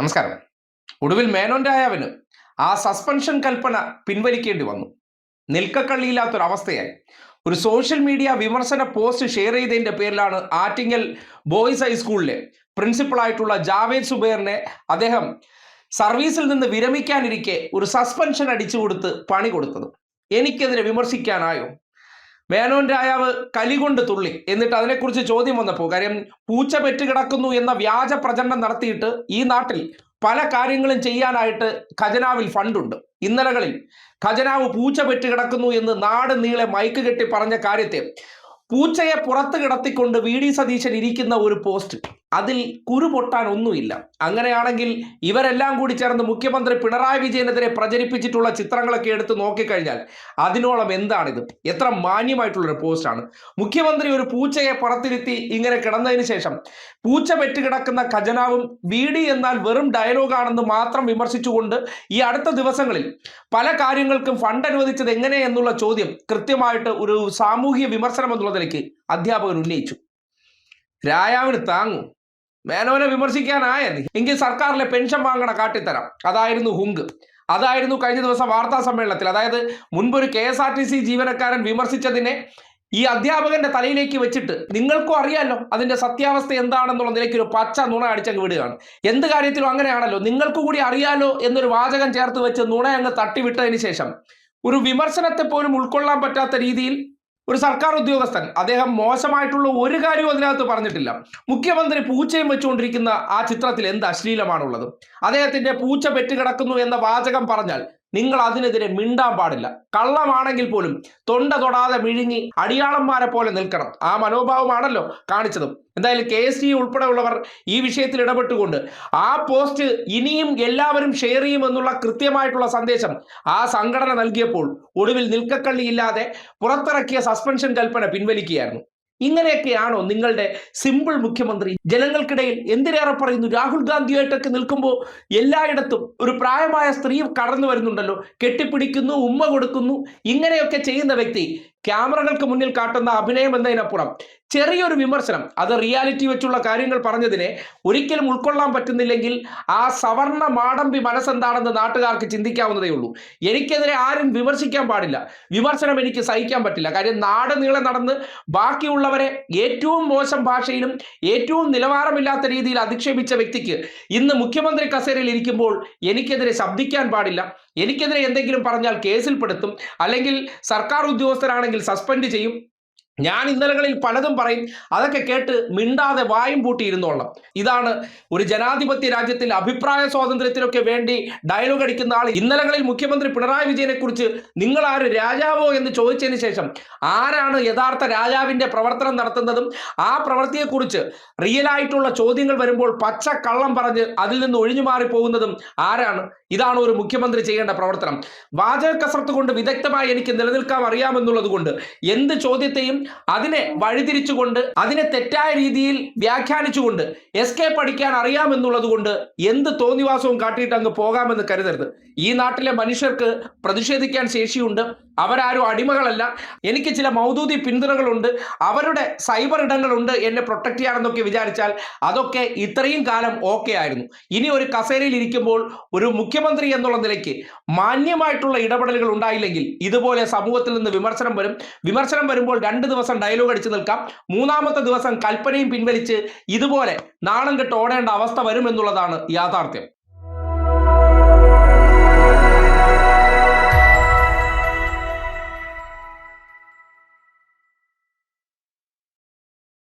നമസ്കാരം. ഒടുവിൽ മേനോൻ രായാവിന് ആ സസ്പെൻഷൻ കൽപ്പന പിൻവലിക്കേണ്ടി വന്നു. നിൽക്കക്കള്ളിയില്ലാത്തൊരവസ്ഥയായി. ഒരു സോഷ്യൽ മീഡിയ വിമർശന പോസ്റ്റ് ഷെയർ ചെയ്തതിൻ്റെ പേരിലാണ് ആറ്റിങ്ങൽ ബോയ്സ് ഹൈസ്കൂളിലെ പ്രിൻസിപ്പളായിട്ടുള്ള ജാവേദ് സുബൈറിനെ അദ്ദേഹം സർവീസിൽ നിന്ന് വിരമിക്കാനിരിക്കെ ഒരു സസ്പെൻഷൻ അടിച്ചു കൊടുത്ത് പണി കൊടുത്തത്. എനിക്കെതിരെ വിമർശിക്കാനായോ? മേനോൻ രായാവ് കലികൊണ്ട് തുള്ളി. എന്നിട്ട് അതിനെക്കുറിച്ച് ചോദ്യം വന്നപ്പോൾ, കാര്യം പൂച്ച പെറ്റ് കിടക്കുന്നു എന്ന വ്യാജ പ്രചരണം നടത്തിയിട്ട് ഈ നാട്ടിൽ പല കാര്യങ്ങളും ചെയ്യാനായിട്ട് ഖജനാവിൽ ഫണ്ടുണ്ട്. ഇന്നലകളിൽ ഖജനാവ് പൂച്ച പെറ്റ് കിടക്കുന്നു എന്ന് നാട് നീളെ മൈക്ക് കെട്ടി പറഞ്ഞ കാര്യത്തെ പൂച്ചയെ പുറത്ത് കിടത്തിക്കൊണ്ട് VD സതീശൻ ഇരിക്കുന്ന ഒരു പോസ്റ്റ്, അതിൽ കുരു പൊട്ടാൻ ഒന്നുമില്ല. അങ്ങനെയാണെങ്കിൽ ഇവരെല്ലാം കൂടി ചേർന്ന് മുഖ്യമന്ത്രി പിണറായി വിജയനെതിരെ പ്രചരിപ്പിച്ചിട്ടുള്ള ചിത്രങ്ങളൊക്കെ എടുത്ത് നോക്കിക്കഴിഞ്ഞാൽ അതിനോളം എന്താണിത്? എത്ര മാന്യമായിട്ടുള്ളൊരു പോസ്റ്റാണ്. മുഖ്യമന്ത്രി ഒരു പൂച്ചയെ പുറത്തിരുത്തി ഇങ്ങനെ കിടന്നതിന് ശേഷം പൂച്ച പെറ്റ് കിടക്കുന്ന ഖജനാവും VD എന്നാൽ വെറും ഡയലോഗാണെന്ന് മാത്രം വിമർശിച്ചുകൊണ്ട് ഈ അടുത്ത ദിവസങ്ങളിൽ പല കാര്യങ്ങൾക്കും ഫണ്ട് അനുവദിച്ചത് എങ്ങനെ എന്നുള്ള ചോദ്യം കൃത്യമായിട്ട് ഒരു സാമൂഹിക വിമർശനം എന്നുള്ളതിലേക്ക് അധ്യാപകർ ഉന്നയിച്ചു. രായാവിന് താങ്ങും. മേനോനെ വിമർശിക്കാനായത് എങ്കിൽ സർക്കാരിലെ പെൻഷൻ വാങ്ങണ കാട്ടിത്തരാം. അതായിരുന്നു ഹുങ്ക്. അതായിരുന്നു കഴിഞ്ഞ ദിവസം വാർത്താ സമ്മേളനത്തിൽ, അതായത് മുൻപൊരു KSRTC ജീവനക്കാരൻ വിമർശിച്ചതിനെ ഈ അധ്യാപകന്റെ തലയിലേക്ക് വെച്ചിട്ട് നിങ്ങൾക്കും അറിയാമല്ലോ അതിന്റെ സത്യാവസ്ഥ എന്താണെന്നുള്ള നിലയ്ക്ക് ഒരു പച്ച നുണ അടിച്ചങ്ങ് വിടുകയാണ്. എന്ത് കാര്യത്തിലും അങ്ങനെയാണല്ലോ, നിങ്ങൾക്ക് കൂടി അറിയാലോ എന്നൊരു വാചകം ചേർത്ത് വെച്ച് നുണ അങ്ങ് തട്ടിവിട്ടതിന് ശേഷം ഒരു വിമർശനത്തെ പോലും ഉൾക്കൊള്ളാൻ പറ്റാത്ത രീതിയിൽ ഒരു സർക്കാർ ഉദ്യോഗസ്ഥൻ, അദ്ദേഹം മോശമായിട്ടുള്ള ഒരു കാര്യവും അതിനകത്ത് പറഞ്ഞിട്ടില്ല. മുഖ്യമന്ത്രി പൂച്ചയും വെച്ചുകൊണ്ടിരിക്കുന്ന ആ ചിത്രത്തിൽ എന്ത് അശ്ലീലമാണുള്ളത്? അദ്ദേഹത്തിന്റെ പൂച്ച പെറ്റ് കിടക്കുന്നു എന്ന വാചകം പറഞ്ഞാൽ നിങ്ങൾ അതിനെതിരെ മിണ്ടാൻ പാടില്ല. കള്ളമാണെങ്കിൽ പോലും തൊണ്ട തൊടാതെ മിഴുങ്ങി അടിയാളന്മാരെ പോലെ നിൽക്കണം. ആ മനോഭാവമാണല്ലോ കാണിച്ചത്. എന്തായാലും KST ഉൾപ്പെടെയുള്ളവർ ഈ വിഷയത്തിൽ ഇടപെട്ടുകൊണ്ട് ആ പോസ്റ്റ് ഇനിയും എല്ലാവരും ഷെയർ ചെയ്യുമെന്നുള്ള കൃത്യമായിട്ടുള്ള സന്ദേശം ആ സംഘടന നൽകിയപ്പോൾ ഒടുവിൽ നിൽക്കക്കള്ളിയില്ലാതെ പുറത്തിറക്കിയ സസ്പെൻഷൻ കൽപ്പന പിൻവലിക്കുകയായിരുന്നു. ഇങ്ങനെയൊക്കെയാണോ നിങ്ങളുടെ സിമ്പിൾ മുഖ്യമന്ത്രി? ജനങ്ങൾക്കിടയിൽ എന്തിനേറെ പറയുന്നു, രാഹുൽ ഗാന്ധിയായിട്ടൊക്കെ നിൽക്കുമ്പോൾ എല്ലായിടത്തും ഒരു പ്രായമായ സ്ത്രീ കടന്നു വരുന്നുണ്ടല്ലോ, കെട്ടിപ്പിടിക്കുന്നു, ഉമ്മ കൊടുക്കുന്നു. ഇങ്ങനെയൊക്കെ ചെയ്യുന്ന വ്യക്തി ക്യാമറകൾക്ക് മുന്നിൽ കാട്ടുന്ന അഭിനയം എന്നതിനപ്പുറം ചെറിയൊരു വിമർശനം, അത് റിയാലിറ്റി വെച്ചുള്ള കാര്യങ്ങൾ പറഞ്ഞതിനെ ഒരിക്കലും ഉൾക്കൊള്ളാൻ പറ്റുന്നില്ലെങ്കിൽ ആ സവർണ മാടമ്പി മനസ്സെന്താണെന്ന് നാട്ടുകാർക്ക് ചിന്തിക്കാവുന്നതേ ഉള്ളൂ. എനിക്കെതിരെ ആരും വിമർശിക്കാൻ പാടില്ല. വിമർശനം എനിക്ക് സഹിക്കാൻ പറ്റില്ല. കാര്യം നാട് നീളെ നടന്ന് ബാക്കിയുള്ളവരെ ഏറ്റവും മോശം ഭാഷയിലും ഏറ്റവും നിലവാരമില്ലാത്ത രീതിയിൽ അധിക്ഷേപിച്ച വ്യക്തിക്ക് ഇന്ന് മുഖ്യമന്ത്രി കസേരയിൽ ഇരിക്കുമ്പോൾ എനിക്കെതിരെ ശബ്ദിക്കാൻ പാടില്ല. എനിക്കെതിരെ എന്തെങ്കിലും പറഞ്ഞാൽ കേസിൽപ്പെടുത്തും, അല്ലെങ്കിൽ സർക്കാർ ഉദ്യോഗസ്ഥരാണെങ്കിൽ സസ്പെൻഡ് ചെയ്യും. ഞാൻ ഇന്നലകളിൽ പലതും പറയും, അതൊക്കെ കേട്ട് മിണ്ടാതെ വായും പൂട്ടിയിരുന്നോളാം. ഇതാണ് ഒരു ജനാധിപത്യ രാജ്യത്തിൽ അഭിപ്രായ സ്വാതന്ത്ര്യത്തിനൊക്കെ വേണ്ടി ഡയലോഗ് അടിക്കുന്ന ആൾ. ഇന്നലകളിൽ മുഖ്യമന്ത്രി പിണറായി വിജയനെ കുറിച്ച് നിങ്ങൾ ആര്, രാജാവോ എന്ന് ചോദിച്ചതിന് ശേഷം ആരാണ് യഥാർത്ഥ രാജാവിൻ്റെ പ്രവർത്തനം നടത്തുന്നതും ആ പ്രവൃത്തിയെക്കുറിച്ച് റിയലായിട്ടുള്ള ചോദ്യങ്ങൾ വരുമ്പോൾ പച്ച കള്ളം പറഞ്ഞ് അതിൽ നിന്ന് ഒഴിഞ്ഞു മാറി പോകുന്നതും ആരാണ്? ഇതാണ് ഒരു മുഖ്യമന്ത്രി ചെയ്യേണ്ട പ്രവർത്തനം. വാചക കസർത്ത് കൊണ്ട് വിദഗ്ധമായി എനിക്ക് നിലനിൽക്കാൻ അറിയാമെന്നുള്ളത് കൊണ്ട് എന്ത് ചോദ്യത്തെയും അതിനെ വഴിതിരിച്ചുകൊണ്ട് അതിനെ തെറ്റായ രീതിയിൽ വ്യാഖ്യാനിച്ചുകൊണ്ട് എസ്കേപ്പ് അടിക്കാൻ അറിയാമെന്നുള്ളത് കൊണ്ട് എന്ത് തോന്നിവാസവും കാട്ടിയിട്ട് അങ്ങ് പോകാമെന്ന് കരുതരുത്. ഈ നാട്ടിലെ മനുഷ്യർക്ക് പ്രതിഷേധിക്കാൻ ശേഷിയുണ്ട്. അവരാരും അടിമകളല്ല. എനിക്ക് ചില മൗദൂദി പിന്തുണകളുണ്ട്, അവരുടെ സൈബർ ഇടങ്ങളുണ്ട് എന്നെ പ്രൊട്ടക്ട് ചെയ്യാനെന്നൊക്കെ വിചാരിച്ചാൽ അതൊക്കെ ഇത്രയും കാലം ഓക്കെ ആയിരുന്നു. ഇനി ഒരു കസേരയിൽ ഇരിക്കുമ്പോൾ ഒരു മുഖ്യമന്ത്രി എന്നുള്ള നിലയ്ക്ക് മാന്യമായിട്ടുള്ള ഇടപെടലുകൾ ഉണ്ടായില്ലെങ്കിൽ ഇതുപോലെ സമൂഹത്തിൽ നിന്ന് വിമർശനം വരും. വിമർശനം വരുമ്പോൾ 2 ദിവസം ഡയലോഗ് അടിച്ചു നിൽക്കാം, 3-ാമത്തെ ദിവസം കൽപ്പനയും പിൻവലിച്ച് ഇതുപോലെ നാണം കെട്ട് ഓടേണ്ട അവസ്ഥ വരുമെന്നുള്ളതാണ് യാഥാർത്ഥ്യം.